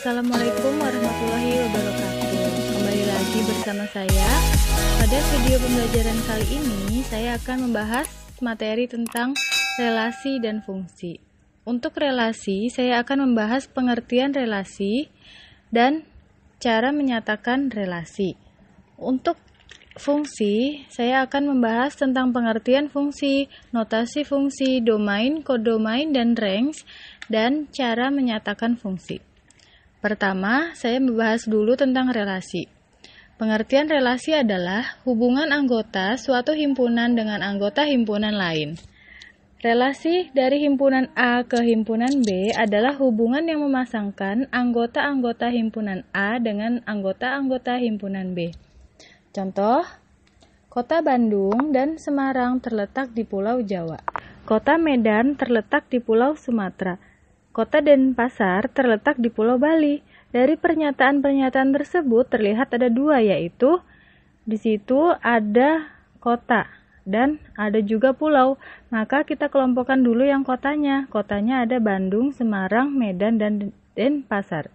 Assalamualaikum warahmatullahi wabarakatuh. Kembali lagi bersama saya. Pada video pembelajaran kali ini, saya akan membahas materi tentang relasi dan fungsi. Untuk relasi, saya akan membahas pengertian relasi dan cara menyatakan relasi. Untuk fungsi, saya akan membahas tentang pengertian fungsi, notasi fungsi, domain, kodomain, dan range, dan cara menyatakan fungsi. Pertama, saya membahas dulu tentang relasi. Pengertian relasi adalah hubungan anggota suatu himpunan dengan anggota himpunan lain. Relasi dari himpunan A ke himpunan B adalah hubungan yang memasangkan anggota-anggota himpunan A dengan anggota-anggota himpunan B. Contoh, Kota Bandung dan Semarang terletak di Pulau Jawa. Kota Medan terletak di Pulau Sumatera. Kota Denpasar terletak di Pulau Bali. Dari pernyataan-pernyataan tersebut terlihat ada dua, yaitu di situ ada kota dan ada juga pulau. Maka kita kelompokkan dulu yang kotanya. Kotanya ada Bandung, Semarang, Medan, dan Denpasar.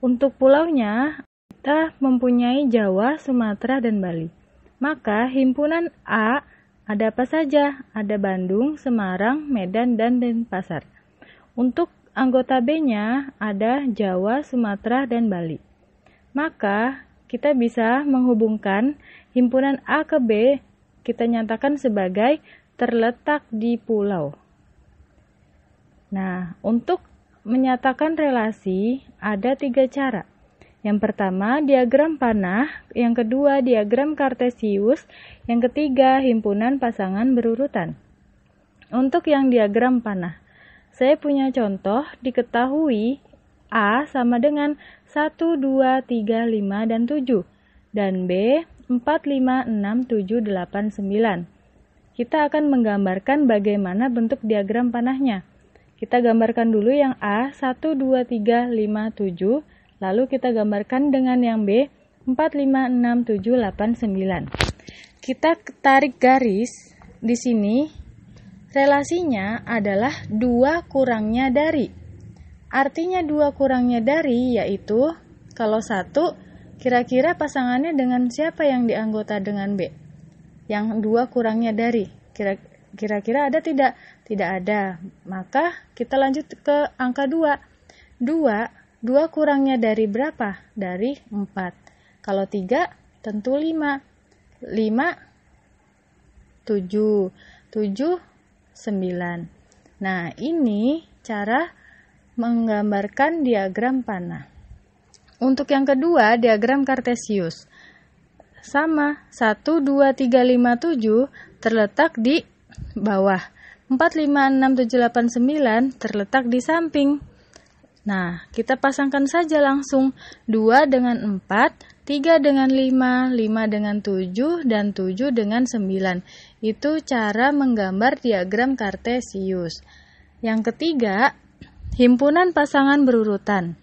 Untuk pulaunya, kita mempunyai Jawa, Sumatera, dan Bali. Maka himpunan A ada apa saja? Ada Bandung, Semarang, Medan, dan Denpasar. Untuk anggota B-nya ada Jawa, Sumatera, dan Bali. Maka kita bisa menghubungkan himpunan A ke B, kita nyatakan sebagai terletak di pulau. Nah, untuk menyatakan relasi ada 3 cara. Yang pertama, diagram panah. Yang kedua, diagram kartesius. Yang ketiga, himpunan pasangan berurutan. Untuk yang diagram panah, saya punya contoh, diketahui A sama dengan 1, 2, 3, 5, dan 7. Dan B, 4, 5, 6, 7, 8, 9. Kita akan menggambarkan bagaimana bentuk diagram panahnya. Kita gambarkan dulu yang A, 1, 2, 3, 5, 7. Lalu kita gambarkan dengan yang B, 4, 5, 6, 7, 8, 9. Kita tarik garis di sini. Relasinya adalah 2 kurangnya dari. Artinya 2 kurangnya dari yaitu kalau 1 kira-kira pasangannya dengan siapa yang dianggota dengan B? Yang 2 kurangnya dari. Kira-kira ada tidak? Tidak ada. Maka kita lanjut ke angka 2. 2 kurangnya dari berapa? Dari 4. Kalau 3 tentu 5. 5 7. 7 9. Nah, ini cara menggambarkan diagram panah. Untuk yang kedua, diagram kartesius. Sama, 1, 2, 3, 5, 7 terletak di bawah. 4, 5, 6, 7, 8, 9 terletak di samping. Nah, kita pasangkan saja langsung 2 dengan 4, 3 dengan 5, 5 dengan 7, dan 7 dengan 9. Itu cara menggambar diagram kartesius. Yang ketiga, himpunan pasangan berurutan.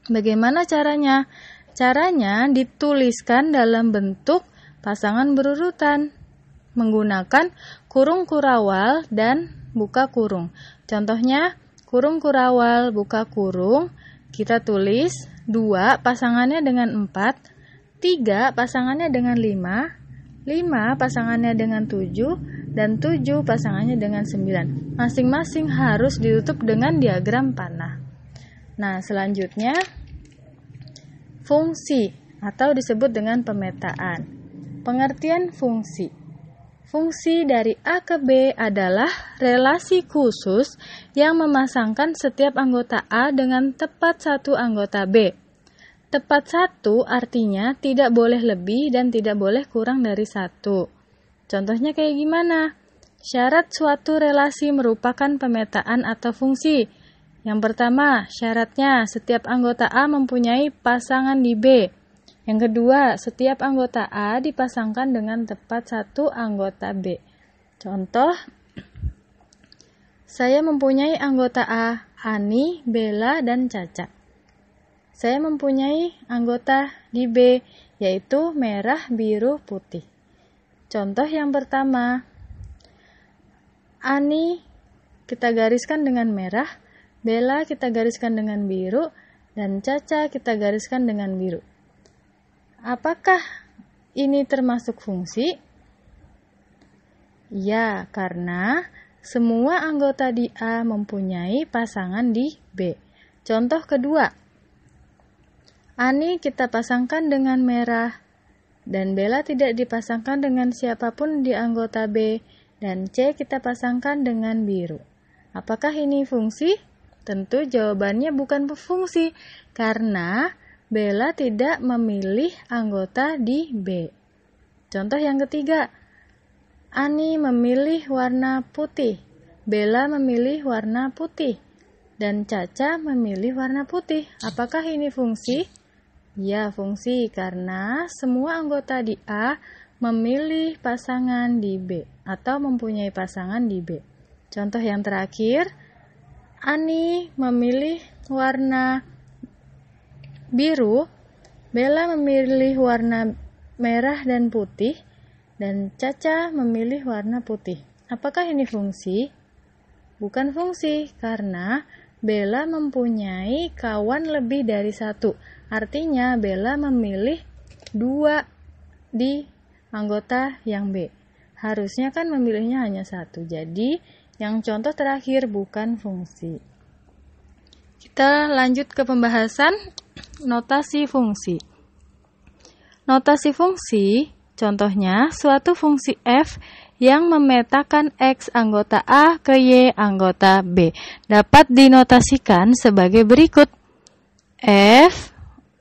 Bagaimana caranya? Caranya dituliskan dalam bentuk pasangan berurutan menggunakan kurung kurawal dan buka kurung. Contohnya, kurung kurawal, buka kurung, kita tulis 2 pasangannya dengan 4, 3 pasangannya dengan 5, 5 pasangannya dengan 7, dan 7 pasangannya dengan 9. Masing-masing harus ditutup dengan diagram panah. Nah, selanjutnya fungsi atau disebut dengan pemetaan. Pengertian fungsi. Fungsi dari A ke B adalah relasi khusus yang memasangkan setiap anggota A dengan tepat satu anggota B. Tepat satu artinya tidak boleh lebih dan tidak boleh kurang dari 1. Contohnya kayak gimana? Syarat suatu relasi merupakan pemetaan atau fungsi. Yang pertama, syaratnya setiap anggota A mempunyai pasangan di B. Yang kedua, setiap anggota A dipasangkan dengan tepat satu anggota B. Contoh, saya mempunyai anggota A, Ani, Bella, dan Caca. Saya mempunyai anggota di B, yaitu merah, biru, putih. Contoh yang pertama, Ani kita gariskan dengan merah, Bella kita gariskan dengan biru, dan Caca kita gariskan dengan biru. Apakah ini termasuk fungsi? Ya, karena semua anggota di A mempunyai pasangan di B. Contoh kedua, Ani kita pasangkan dengan merah, dan Bella tidak dipasangkan dengan siapapun di anggota B, dan C kita pasangkan dengan biru. Apakah ini fungsi? Tentu jawabannya bukan fungsi, karena Bella tidak memilih anggota di B. Contoh yang ketiga, Ani memilih warna putih, Bella memilih warna putih, dan Caca memilih warna putih. Apakah ini fungsi? Ya, fungsi, karena semua anggota di A memilih pasangan di B atau mempunyai pasangan di B. Contoh yang terakhir, Ani memilih warna biru, Bella memilih warna merah dan putih, dan Caca memilih warna putih. Apakah ini fungsi? Bukan fungsi, karena Bella mempunyai kawan lebih dari satu. Artinya Bella memilih 2 di anggota yang B. Harusnya kan memilihnya hanya 1. Jadi yang contoh terakhir bukan fungsi. Kita lanjut ke pembahasan notasi fungsi. Notasi fungsi, contohnya suatu fungsi f yang memetakan X anggota A ke Y anggota B dapat dinotasikan sebagai berikut. F,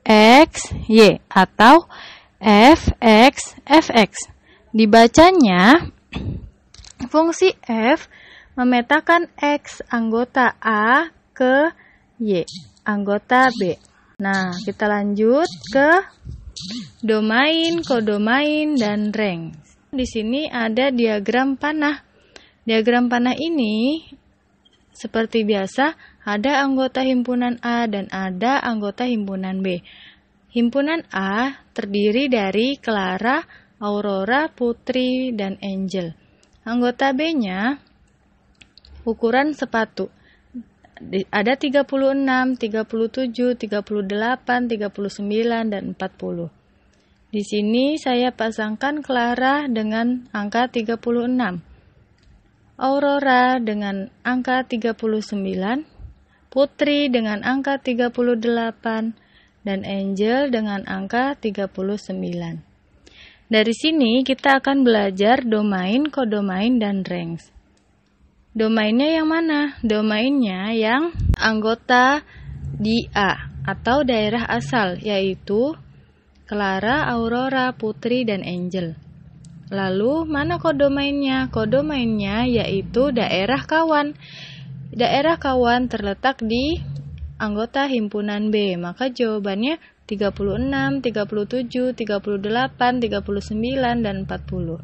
X, Y atau Fx, Fx. Dibacanya, fungsi f memetakan X anggota A ke Y anggota B. Nah, kita lanjut ke domain, kodomain, dan range. Di sini ada diagram panah. Diagram panah ini seperti biasa ada anggota himpunan A dan ada anggota himpunan B. Himpunan A terdiri dari Clara, Aurora, Putri, dan Angel. Anggota B-nya ukuran sepatu. Ada 36, 37, 38, 39, dan 40. Di sini saya pasangkan Clara dengan angka 36, Aurora dengan angka 39, Putri dengan angka 38, dan Angel dengan angka 39. Dari sini kita akan belajar domain, kodomain, dan range. Domainnya yang mana? Domainnya yang anggota di A atau daerah asal, yaitu Clara, Aurora, Putri, dan Angel. Lalu, mana kodomainnya? Kodomainnya yaitu daerah kawan. Daerah kawan terletak di anggota himpunan B. Maka jawabannya 36, 37, 38, 39, dan 40.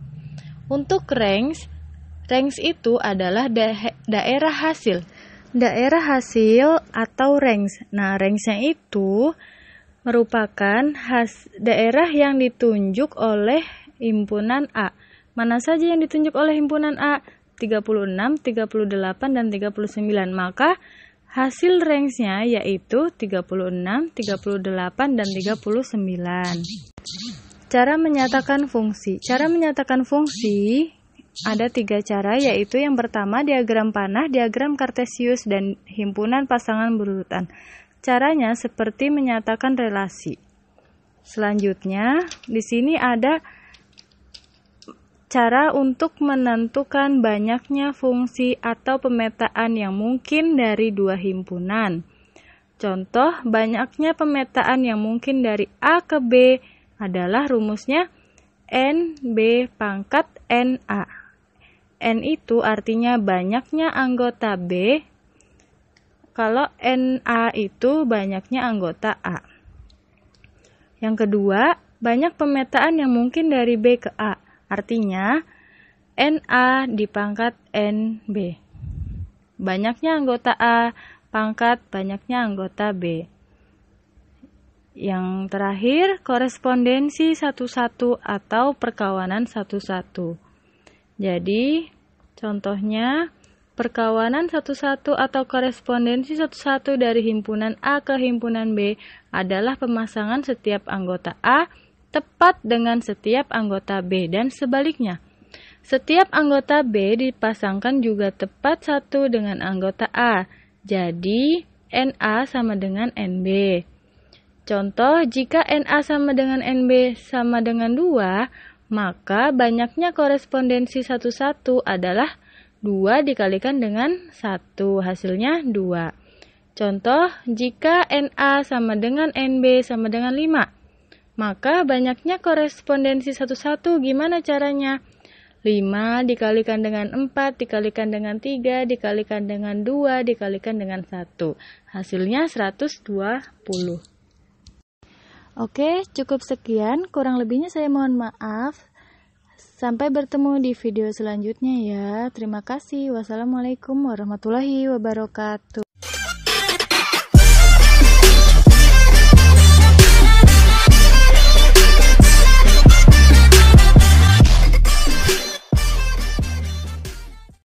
Untuk range itu adalah daerah hasil. Daerah hasil atau range. Nah, range-nya itu merupakan daerah yang ditunjuk oleh himpunan A. Mana saja yang ditunjuk oleh himpunan A? 36, 38, dan 39. Maka hasil range-nya yaitu 36, 38, dan 39. Cara menyatakan fungsi. Cara menyatakan fungsi ada 3 cara, yaitu yang pertama diagram panah, diagram kartesius, dan himpunan pasangan berurutan. Caranya seperti menyatakan relasi. Selanjutnya, di sini ada cara untuk menentukan banyaknya fungsi atau pemetaan yang mungkin dari 2 himpunan. Contoh, banyaknya pemetaan yang mungkin dari A ke B adalah rumusnya NB pangkat NA. N itu artinya banyaknya anggota B, kalau NA itu banyaknya anggota A. Yang kedua, banyak pemetaan yang mungkin dari B ke A. Artinya, NA dipangkat NB. Banyaknya anggota A pangkat banyaknya anggota B. Yang terakhir, korespondensi satu-satu atau perkawanan satu-satu. Jadi, contohnya perkawanan satu-satu atau korespondensi satu-satu dari himpunan A ke himpunan B adalah pemasangan setiap anggota A tepat dengan setiap anggota B dan sebaliknya. Setiap anggota B dipasangkan juga tepat satu dengan anggota A. Jadi, NA sama dengan NB. Contoh, jika NA sama dengan NB sama dengan 2, maka banyaknya korespondensi satu-satu adalah 2 dikalikan dengan 1, hasilnya 2. Contoh, jika NA sama dengan NB sama dengan 5, maka banyaknya korespondensi satu-satu gimana caranya? 5 dikalikan dengan 4, dikalikan dengan 3, dikalikan dengan 2, dikalikan dengan 1. Hasilnya 120. Oke, cukup sekian. Kurang lebihnya saya mohon maaf. Sampai bertemu di video selanjutnya ya. Terima kasih. Wassalamualaikum warahmatullahi wabarakatuh.